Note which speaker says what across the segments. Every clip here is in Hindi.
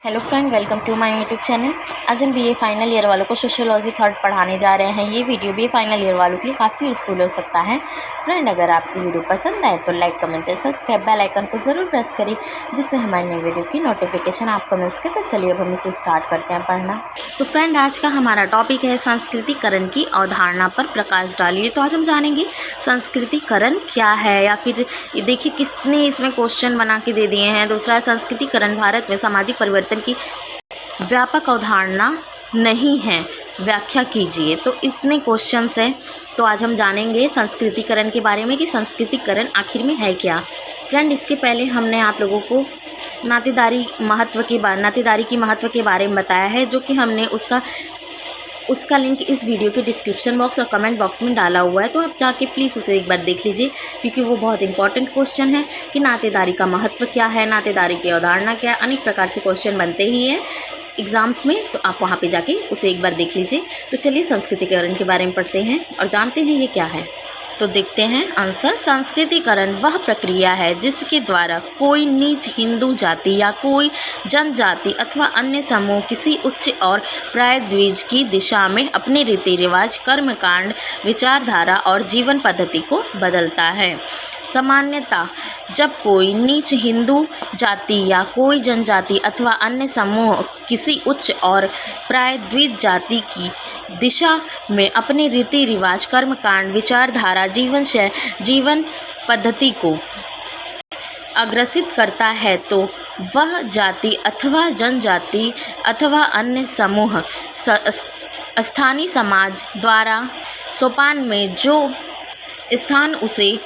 Speaker 1: Hello friend, welcome to my YouTube channel. आज हम बीए फाइनल ईयर वालों को सोशियोलॉजी थर्ड पढ़ाने जा रहे हैं। ये वीडियो बीए फाइनल ईयर वालों के लिए काफ़ी यूज़फुल हो सकता है। फ्रेंड, अगर आपकी वीडियो पसंद आए तो लाइक, कमेंट और सब्सक्राइब बेल आइकन को ज़रूर प्रेस करिए, जिससे हमारी नई वीडियो की नोटिफिकेशन आपको मिल सके। तो चलिए अब हम इसे स्टार्ट करते हैं पढ़ना। तो फ्रेंड, आज का हमारा टॉपिक है संस्कृतिकरण की अवधारणा पर प्रकाश डालिए। तो आज हम जानेंगे संस्कृतिकरण क्या है, या फिर देखिए कितने इसमें क्वेश्चन बना के दे दिए हैं। दूसरा है संस्कृतिकरण भारत में सामाजिक परिवर्तन की व्यापक अवधारणा नहीं है, व्याख्या कीजिए। तो इतने क्वेश्चंस हैं। तो आज हम जानेंगे संस्कृतिकरण के बारे में कि संस्कृतिकरण आखिर में है क्या। फ्रेंड, इसके पहले हमने आप लोगों को नातेदारी की महत्व के बारे में बताया है, जो कि हमने उसका लिंक इस वीडियो के डिस्क्रिप्शन बॉक्स और कमेंट बॉक्स में डाला हुआ है। तो आप जाके प्लीज़ उसे एक बार देख लीजिए, क्योंकि वो बहुत इंपॉर्टेंट क्वेश्चन है कि नातेदारी का महत्व क्या है, नातेदारी की अवधारणा क्या है। अनेक प्रकार से क्वेश्चन बनते ही हैं एग्ज़ाम्स में, तो आप वहाँ पे जाके उसे एक बार देख लीजिए। तो चलिए संस्कृतिकरण के बारे में पढ़ते हैं और जानते हैं ये क्या है। तो देखते हैं आंसर। संस्कृतिकरण वह प्रक्रिया है जिसके द्वारा कोई नीच हिंदू जाति या कोई जनजाति अथवा अन्य समूह किसी उच्च और प्रायद्वीज की दिशा में अपने रीति रिवाज, कर्मकांड, विचारधारा और जीवन पद्धति को बदलता है। सामान्यतः जब कोई नीच हिंदू जाति या कोई जनजाति अथवा अन्य समूह किसी उच्च और प्रायद्वीज जाति की दिशा में अपने रीति रिवाज, कर्मकांड, विचारधारा, जीवन पद्धति को अग्रसित करता है, तो वह जाति अथवा जनजाति अथवा अन्य समूह स्थानीय समाज द्वारा सोपान में जो स्थान उसे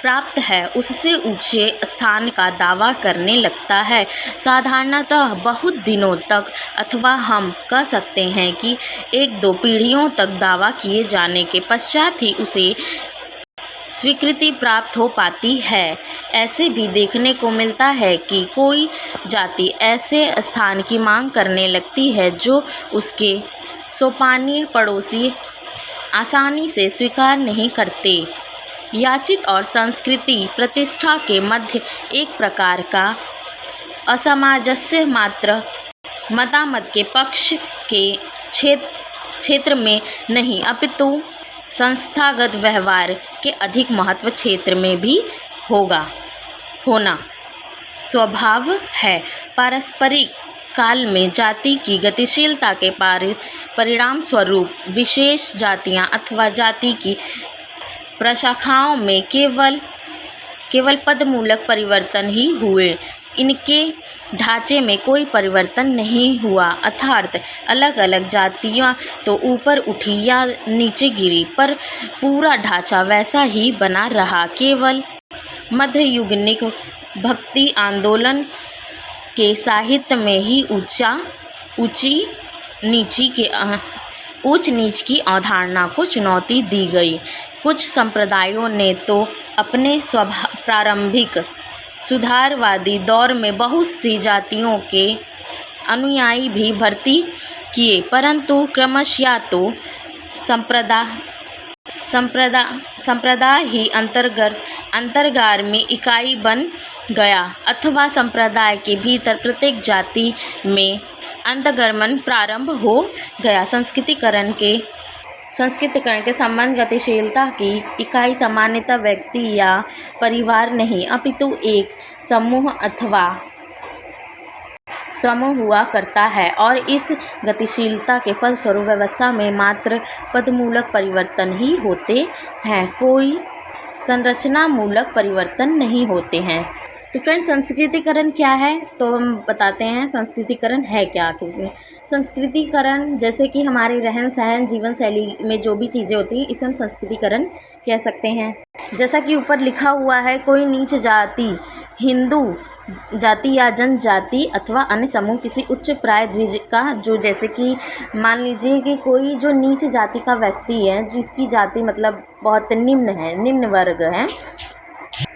Speaker 1: प्राप्त है उससे ऊंचे स्थान का दावा करने लगता है। साधारणतः बहुत दिनों तक, अथवा हम कह सकते हैं कि एक दो पीढ़ियों तक दावा किए जाने के पश्चात ही उसे स्वीकृति प्राप्त हो पाती है। ऐसे भी देखने को मिलता है कि कोई जाति ऐसे स्थान की मांग करने लगती है जो उसके सोपानीय पड़ोसी आसानी से स्वीकार नहीं करते। याचित और संस्कृति प्रतिष्ठा के मध्य एक प्रकार का असामंजस्य मात्र मतामत के पक्ष के क्षेत्र में नहीं, अपितु संस्थागत व्यवहार के अधिक महत्व क्षेत्र में भी होना स्वभाव है। पारस्परिक काल में जाति की गतिशीलता के परिणाम स्वरूप विशेष जातियां अथवा जाति की प्रशाखाओं में केवल पदमूलक परिवर्तन ही हुए। इनके ढांचे में कोई परिवर्तन नहीं हुआ, अर्थात अलग अलग जातियां तो ऊपर उठी या नीचे गिरी, पर पूरा ढांचा वैसा ही बना रहा। केवल मध्ययुगीन भक्ति आंदोलन के साहित्य में ही ऊंच नीच की अवधारणा को चुनौती दी गई। कुछ संप्रदायों ने तो अपने प्रारंभिक सुधारवादी दौर में बहुत सी जातियों के अनुयायी भी भर्ती किए, परंतु क्रमशः या तो संप्रदाय ही अंतर्गामी इकाई बन गया, अथवा संप्रदाय के भीतर प्रत्येक जाति में अंतर्गमन प्रारंभ हो गया। संस्कृतिकरण के संबंध गतिशीलता की इकाई सामान्यतः व्यक्ति या परिवार नहीं, अपितु एक समूह हुआ करता है, और इस गतिशीलता के फलस्वरूप व्यवस्था में मात्र पदमूलक परिवर्तन ही होते हैं, कोई संरचनामूलक परिवर्तन नहीं होते हैं। तो फ्रेंड्स, संस्कृतिकरण क्या है तो हम बताते हैं संस्कृतिकरण है क्या आखिर में। संस्कृतिकरण जैसे कि हमारे रहन सहन, जीवन शैली में जो भी चीज़ें होती हैं, इसे हम संस्कृतिकरण कह सकते हैं। जैसा कि ऊपर लिखा हुआ है, कोई नीच जाति, हिंदू जाति या जनजाति अथवा अन्य समूह किसी उच्च प्रायद्वीज का, जो जैसे कि मान लीजिए कि कोई जो नीच जाति का व्यक्ति है, जिसकी जाति मतलब बहुत निम्न वर्ग है,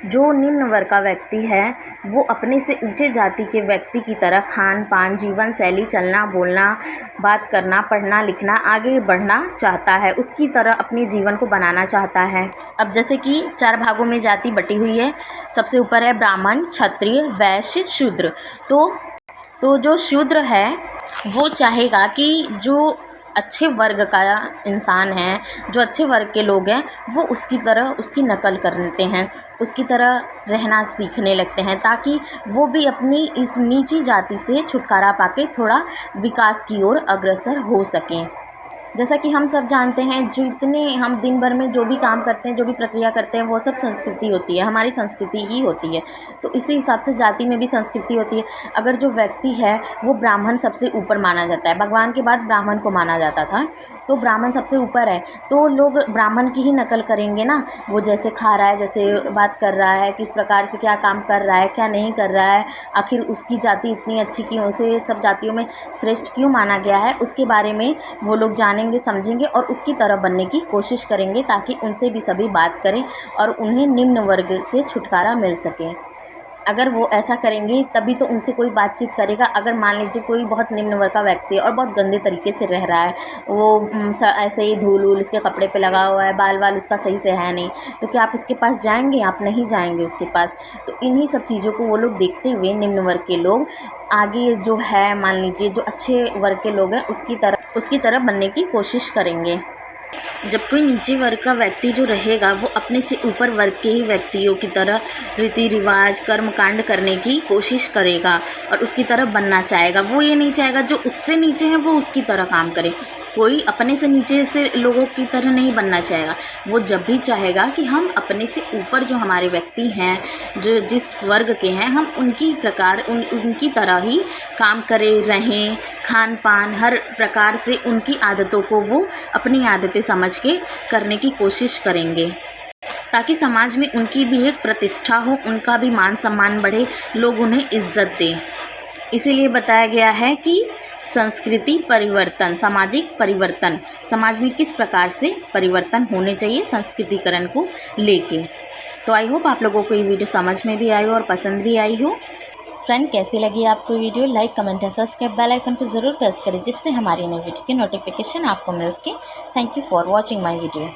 Speaker 1: जो निम्न वर्ग का व्यक्ति है, वो अपने से ऊंचे जाति के व्यक्ति की तरह खान पान, जीवन शैली, चलना बोलना, बात करना, पढ़ना लिखना, आगे बढ़ना चाहता है, उसकी तरह अपने जीवन को बनाना चाहता है। अब जैसे कि 4 भागों में जाति बटी हुई है। सबसे ऊपर है ब्राह्मण, क्षत्रिय, वैश्य, शूद्र। तो तो जो शूद्र है वो चाहेगा कि जो अच्छे वर्ग का इंसान है, जो अच्छे वर्ग के लोग हैं, वो उसकी तरह उसकी नकल करते हैं, उसकी तरह रहना सीखने लगते हैं, ताकि वो भी अपनी इस नीची जाति से छुटकारा पाके थोड़ा विकास की ओर अग्रसर हो सकें। जैसा कि हम सब जानते हैं, जो इतने हम दिन भर में जो भी काम करते हैं, जो भी प्रक्रिया करते हैं, वो सब संस्कृति होती है, हमारी संस्कृति ही होती है। तो इसी हिसाब से जाति में भी संस्कृति होती है। अगर जो व्यक्ति है वो ब्राह्मण सबसे ऊपर माना जाता है, भगवान के बाद ब्राह्मण को माना जाता था, तो ब्राह्मण सबसे ऊपर है, तो लोग ब्राह्मण की ही नकल करेंगे ना। वो जैसे खा रहा है, जैसे बात कर रहा है, किस प्रकार से क्या काम कर रहा है, क्या नहीं कर रहा है, आखिर उसकी जाति इतनी अच्छी क्यों, उसे सब जातियों में श्रेष्ठ क्यों माना गया है, उसके बारे में वो लोग जानेंगे, समझेंगे और उसकी तरह बनने की कोशिश करेंगे, ताकि उनसे भी सभी बात करें और उन्हें निम्न वर्ग से छुटकारा मिल सके। अगर वो ऐसा करेंगे तभी तो उनसे कोई बातचीत करेगा। अगर मान लीजिए कोई बहुत निम्न वर्ग का व्यक्ति है और बहुत गंदे तरीके से रह रहा है, वो ऐसे ही धूल वूल उसके कपड़े पे लगा हुआ है, बाल वाल उसका सही से है नहीं, तो क्या आप उसके पास जाएंगे? आप नहीं जाएंगे उसके पास। तो इन्हीं सब चीज़ों को वो लोग देखते हुए, निम्न वर्ग के लोग आगे जो है, मान लीजिए जो अच्छे वर्ग के लोग हैं, उसकी तरह बनने की कोशिश करेंगे। जब कोई नीचे वर्ग का व्यक्ति जो रहेगा, वो अपने से ऊपर वर्ग के ही व्यक्तियों की तरह रीति रिवाज कर्म कांड करने की कोशिश करेगा और उसकी तरह बनना चाहेगा। वो ये नहीं चाहेगा जो उससे नीचे हैं वो उसकी तरह काम करे। कोई अपने से नीचे से लोगों की तरह नहीं बनना चाहेगा। वो जब भी चाहेगा कि हम अपने से ऊपर जो हमारे व्यक्ति हैं, जो जिस वर्ग के हैं, हम उनकी प्रकार उनकी तरह ही काम करें, रहें, खान पान हर प्रकार से उनकी आदतों को वो अपनी आदतें समझ के करने की कोशिश करेंगे, ताकि समाज में उनकी भी एक प्रतिष्ठा हो, उनका भी मान सम्मान बढ़े, लोग उन्हें इज्जत दें। इसीलिए बताया गया है कि संस्कृति परिवर्तन, सामाजिक परिवर्तन, समाज में किस प्रकार से परिवर्तन होने चाहिए संस्कृतिकरण को लेके। तो आई होप आप लोगों को ये वीडियो समझ में भी आई हो और पसंद भी आई हो। फ्रेंड, कैसी लगी आपको वीडियो? लाइक, कमेंट और सब्सक्राइब बेल आइकन को ज़रूर प्रेस करें, जिससे हमारी नई वीडियो की नोटिफिकेशन आपको मिल सके। Thank you for watching my video.